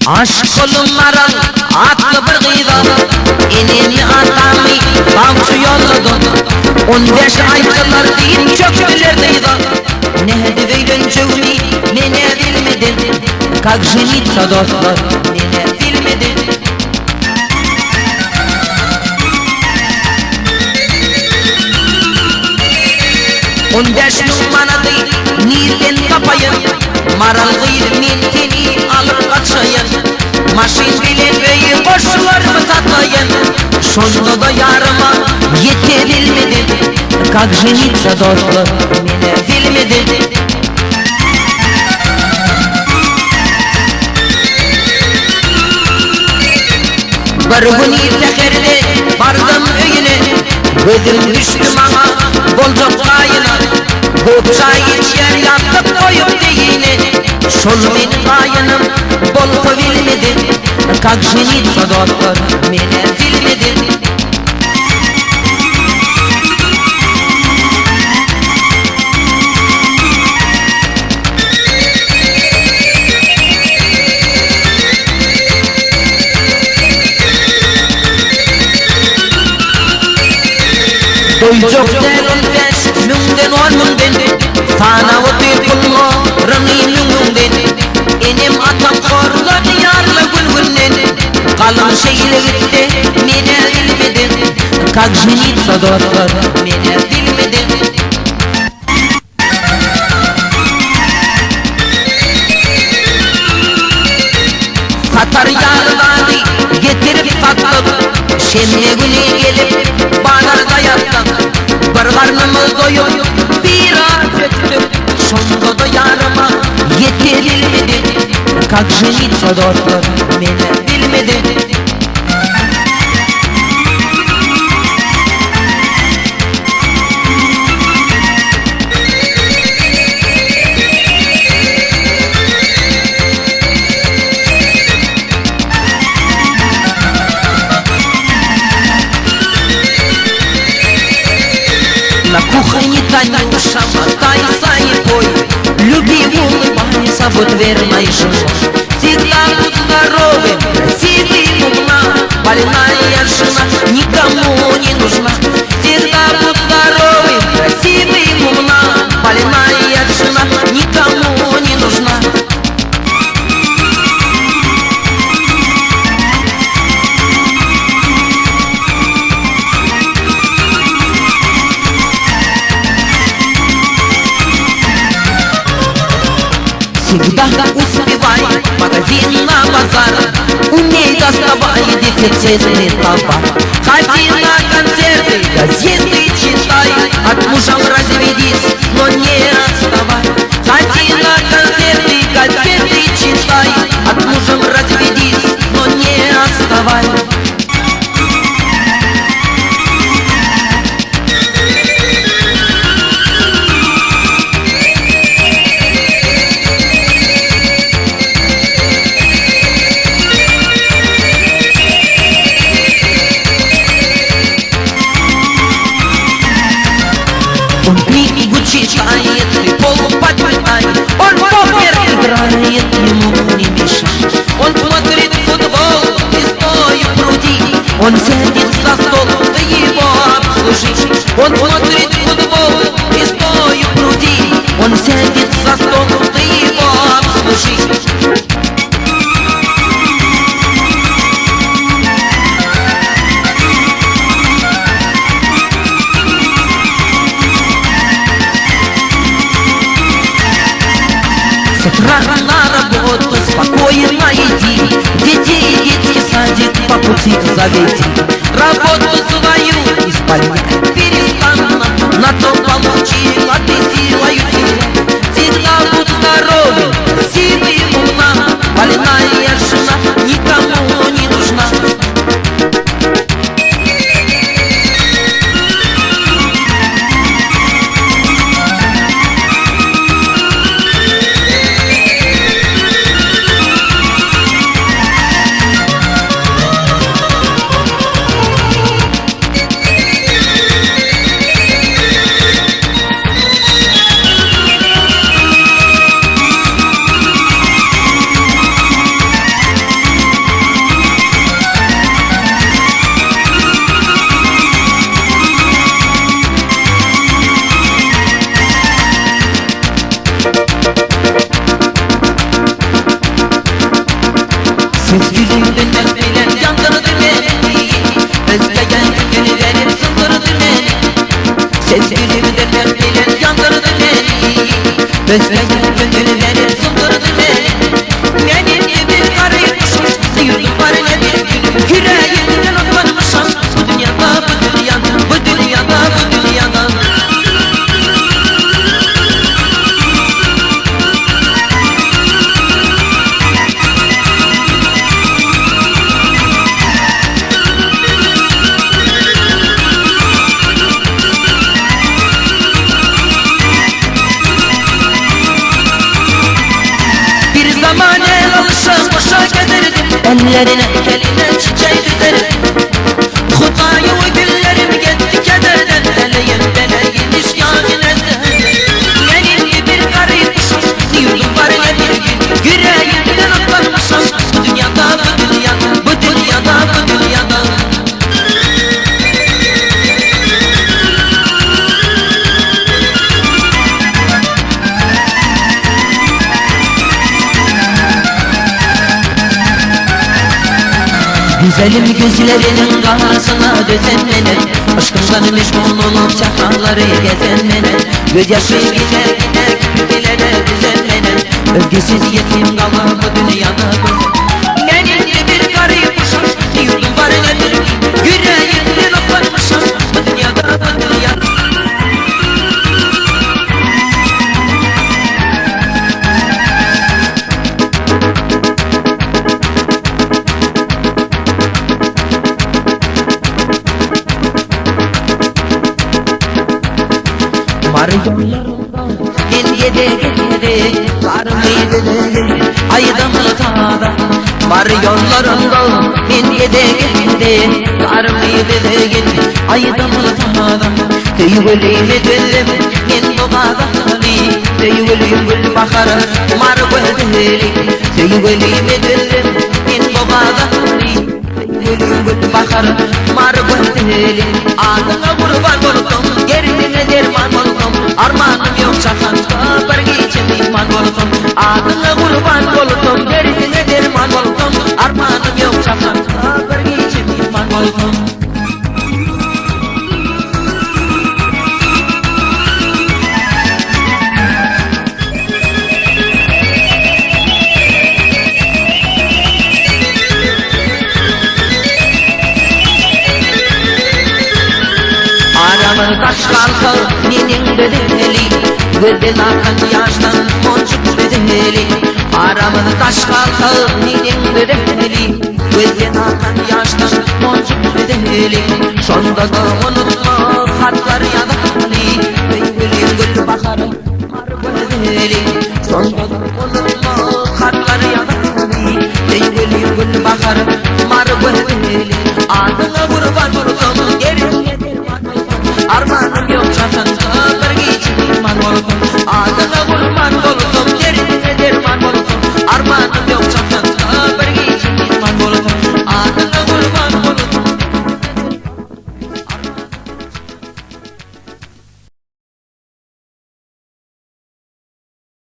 Aşk maral aklı bir gıyda Enemi atami bavcu yolladım 15 ayçalar değil çöktüler dıyda Ne hedveylün çövni ne bilmedin Как жениться, dostlar ne bilmedin On beş numaradı nirden kapayın Maral gıyır men seni alıp kaçayın Maşin bilen beyi koşularımı satayın Şonda da yarıma yetebilmedin Как жениться, dostlar ne bilmedin Bir gün irtekerde bardım öyüne Gözüm düştü bana bolcuk kayına Köp çay içer yatıp koyup deyine Şol benim kayınım bol bilmedin Как жениться, dostlar mene bilmedin Doycuk derun 5 münden 10 münden Sana otur kulma rıngı münden Enem atam korladı yarlı gülgünden Kalın şeyle gitti mene bilmedin Как жениться, dostlar mene bilmedin Satar yarıları getirip sattık Şemme günü gelip bana dayattım Bir karnımız doyup bir ağaç ettim Şonda da yarıma yetebilmedi Как жениться, dostlar mene bilmedi На кухне Танюша, мотайся и пой Любимый улыбайся, будь верной женой Всегда будь здоровым, красивым, умна Больная жена никому не нужна Всегда будь здоровым, красивым, умна Больная жена никому не нужна Всегда успевай, магазин на базар Умей доставай дефицитный товар Ходи на концерты, газеты читай От мужа разведись, но не отставай Ходи на концерты, газеты читай От мужа разведись, но не отставай Он книгу читает, и пол подметает Он покер играет, ему не мешает Он смотрит футбол и стоя в груди Он сядет за стол, да его обслужить Он смотрит футбол и стоя в груди Он сядет за стол, да его обслужить С утра на работу спокойно иди Детей и детский садик по пути заведи Работу свою исполняй перестанно На то получила ты силою тебя Всегда будь здоровым, красивым, умна Больная жена никому не нужна Sevgilimden bilen yandırdı beni, özleyen gönüllerim sındırdı beni. Sevgilimden bilen yandırdı beni, özleyen gönüllerim sındırdı beni. Benim gibi karayı kuşmuş, yurdum var ne bir günüm, yüreğimden otlanmışam. Bu dünyada, bu dünyada, bu dünyada, bu dünyada. Zaman el alışa boşa giderdim, ellerine eline çiçeği düzerim. Hutayı güllerim gitti kederden, deleyim deleyim işgâcın ezden. Benim gibi bir karıyı kuşmuş, yurdum var ne bir gün, yüreğimden otlanmışam. Bu dünyada, bu dünyada, bu dünyada, bu dünyada. Güzelim gözlerinin karşısına düzenlenir, aşkından meşgul olup sahraları gezenlenir. Gözyaşı gider gider küpelere düzenlenir, övgüsüz yetim kalır bu dünyada gözüm. Benim gibi bir karıyı kuşmuş, yurdum var ne bir gün, yüreğimden otlanmışam. Bu dünyada, bu dünyada. Gel yede gede, karnı yedele, aydınlı dağda. Var yollarında, gel yede gede, karnı yedele, aydınlı dağda. Teyvelime döllem, gel babada kali, teyvelim gül bakarı, mar gözleri. Teyvelime döllem, gel babada kali, teyvelim gül bakarı, mar gözleri. Adına kurban oldum, gerine derman oldum. Armanım yok çakanda, bir geçim iman oldum. Adına kurban oldum, gerine derman oldum. Armanım yok çakanda, bir geçim iman oldum. Aramın kaç kalkı, ninin bedeli, gözden akan yaştan boncuk bedeli. Aramın kaç kalkı, ninin bedeli, gözden akan yaştan boncuk bedeli. Sonda da unutma hatlar yadali, teyvelim gül bakarı, mar bedeli. Sonda da unutma hatlar yadali, teyvelim gül bakarı, mar bedeli. Adına kurban